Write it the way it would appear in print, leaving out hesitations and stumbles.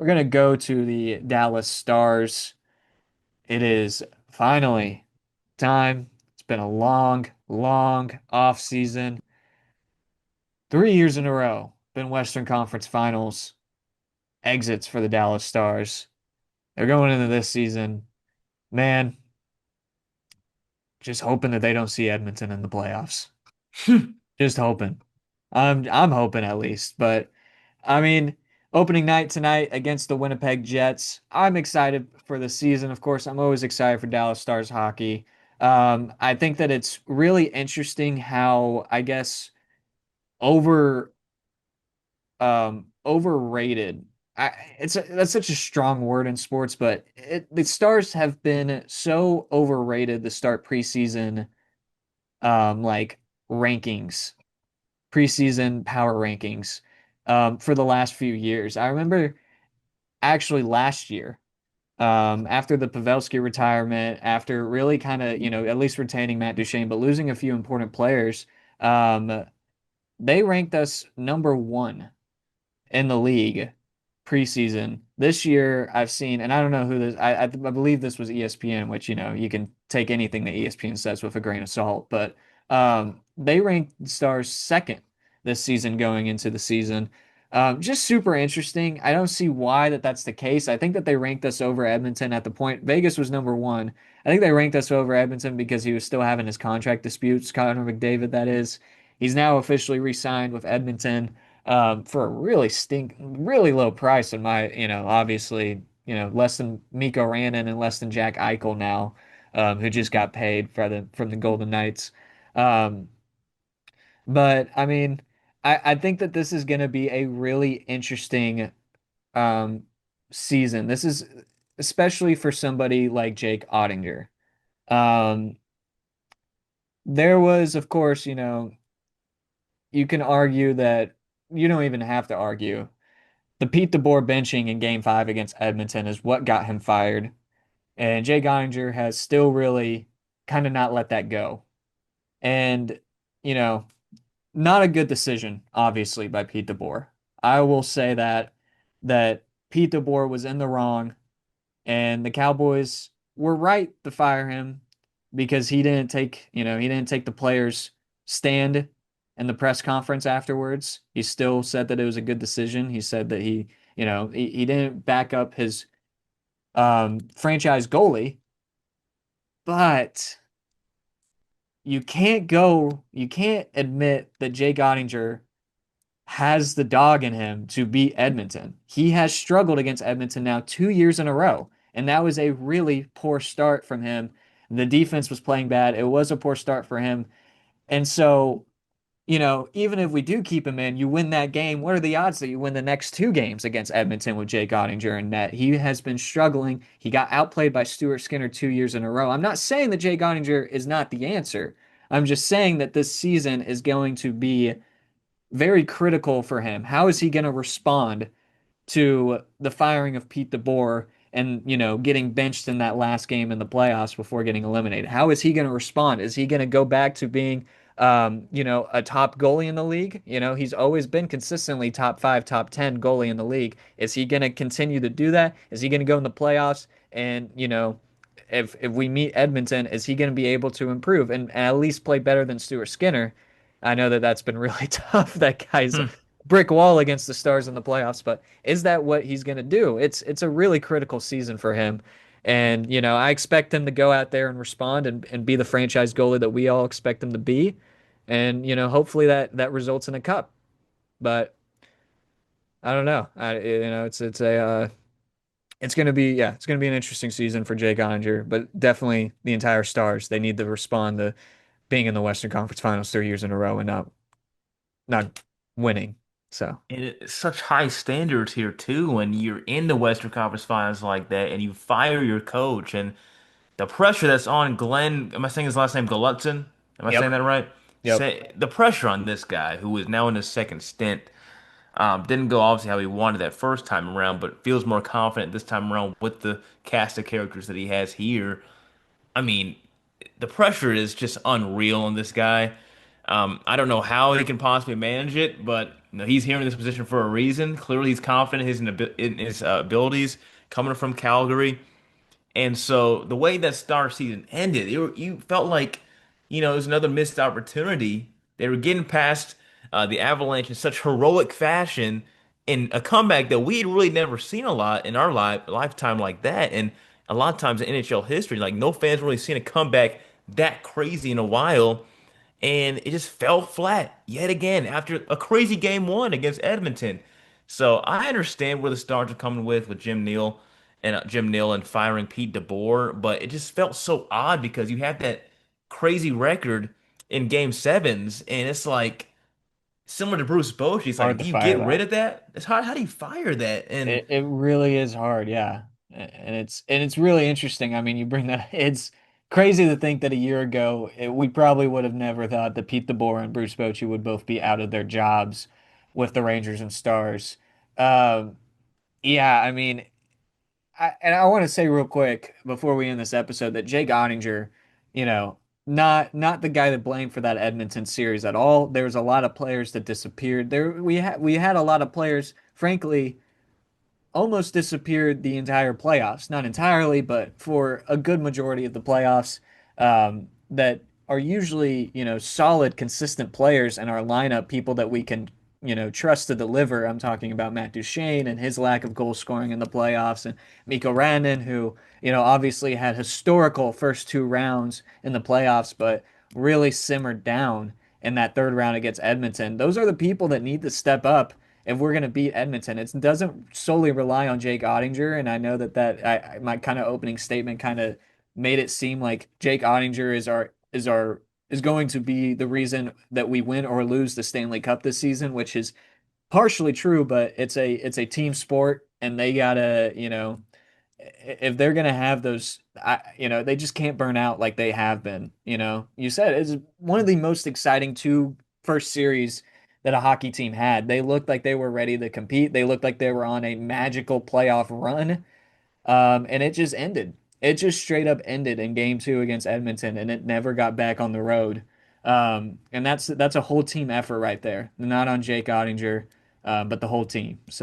We're going to go to the Dallas Stars. It is finally time. It's been a long, long off season. 3 years in a row, been Western Conference Finals exits for the Dallas Stars. They're going into this season, man, just hoping that they don't see Edmonton in the playoffs. Just hoping. I'm hoping at least, but I mean, opening night tonight against the Winnipeg Jets. I'm excited for the season. Of course, I'm always excited for Dallas Stars hockey. I think that it's really interesting how I guess over overrated. That's such a strong word in sports, but the Stars have been so overrated the start preseason like rankings, preseason power rankings for the last few years. I remember actually last year, after the Pavelski retirement, after really kind of, at least retaining Matt Duchene, but losing a few important players, um, they ranked us number one in the league preseason. This year, I've seen, and I don't know who this, I believe this was ESPN, which, you can take anything that ESPN says with a grain of salt, but they ranked the Stars second this season going into the season. Just super interesting. I don't see why that's the case. I think that they ranked us over Edmonton at the point. Vegas was number one. I think they ranked us over Edmonton because he was still having his contract disputes, Connor McDavid, that is. He's now officially re-signed with Edmonton for a really low price in my, obviously, less than Mikko Rantanen and less than Jack Eichel now, who just got paid from the Golden Knights. Um, but I mean, I think that this is going to be a really interesting um, season. This is especially for somebody like Jake Ottinger. Um, there was, of course, you can argue that you don't even have to argue. The Pete DeBoer benching in Game 5 against Edmonton is what got him fired. And Jay Geiger has still really kind of not let that go. And, you know, not a good decision, obviously, by Pete DeBoer. I will say that Pete DeBoer was in the wrong, and the Cowboys were right to fire him because he didn't take the players' stand in the press conference afterwards. He still said that it was a good decision. He said that he didn't back up his franchise goalie, but you can't admit that Jake Ottinger has the dog in him to beat Edmonton. He has struggled against Edmonton now 2 years in a row, and that was a really poor start from him. The defense was playing bad. It was a poor start for him. And so, even if we do keep him in, you win that game. What are the odds that you win the next two games against Edmonton with Jake Ottinger in net? He has been struggling. He got outplayed by Stuart Skinner 2 years in a row. I'm not saying that Jake Ottinger is not the answer. I'm just saying that this season is going to be very critical for him. How is he going to respond to the firing of Pete DeBoer and, getting benched in that last game in the playoffs before getting eliminated? How is he going to respond? Is he going to go back to being, a top goalie in the league? He's always been consistently top five, top 10 goalie in the league. Is he going to continue to do that? Is he going to go in the playoffs and, if we meet Edmonton, is he going to be able to improve and at least play better than Stuart Skinner? I know that that's been really tough. That guy's Hmm. brick wall against the Stars in the playoffs, but is that what he's going to do? It's a really critical season for him. And, I expect him to go out there and respond and be the franchise goalie that we all expect him to be. And, hopefully that results in a cup. But I don't know. It's going to be, yeah, it's going to be an interesting season for Jake Oettinger, but definitely the entire Stars. They need to respond to being in the Western Conference Finals 3 years in a row and not winning. So, And it's such high standards here too when you're in the Western Conference Finals like that and you fire your coach and the pressure that's on Glenn, am I saying his last name Gulutzin? Am I saying yep, that right? yep. Say the pressure on this guy who is now in his second stint. Didn't go obviously how he wanted that first time around, but feels more confident this time around with the cast of characters that he has here. I mean, the pressure is just unreal on this guy. I don't know how he can possibly manage it, but he's here in this position for a reason. Clearly, he's confident in his abilities coming from Calgary. And so the way that Star season ended, you felt like, it was another missed opportunity. They were getting past the Avalanche in such heroic fashion in a comeback that we had really never seen a lot in our lifetime like that. And a lot of times in NHL history, like no fans really seen a comeback that crazy in a while. And it just fell flat yet again after a crazy game one against Edmonton. So I understand where the Stars are coming with Jim Neal and firing Pete DeBoer, but it just felt so odd because you have that crazy record in game sevens, and it's like similar to Bruce Bochy. It's Hard like, to do you fire get rid that. of that? It's hard. How do you fire that? And It really is hard, yeah. And it's really interesting. I mean, you bring that it's crazy to think that a year ago we probably would have never thought that Pete DeBoer and Bruce Bochy would both be out of their jobs with the Rangers and Stars. Um, yeah, I mean, I want to say real quick before we end this episode that Jake Ottinger, you know, not the guy that blamed for that Edmonton series at all. There was a lot of players that disappeared. We had a lot of players, frankly almost disappeared the entire playoffs. Not entirely, but for a good majority of the playoffs, that are usually, solid, consistent players in our lineup, people that we can, trust to deliver. I'm talking about Matt Duchene and his lack of goal scoring in the playoffs, and Mikko Rantanen, who, obviously had historical first two rounds in the playoffs, but really simmered down in that third round against Edmonton. Those are the people that need to step up if we're going to beat Edmonton. It doesn't solely rely on Jake Ottinger, and I know my kind of opening statement kind of made it seem like Jake Ottinger is going to be the reason that we win or lose the Stanley Cup this season, which is partially true, but it's a team sport, and they gotta, if they're gonna have those, they just can't burn out like they have been. You said it's one of the most exciting two first series that a hockey team had. They looked like they were ready to compete. They looked like they were on a magical playoff run, and it just ended. It just straight up ended in game two against Edmonton, and it never got back on the road. And that's a whole team effort right there, not on Jake Ottinger, but the whole team. So.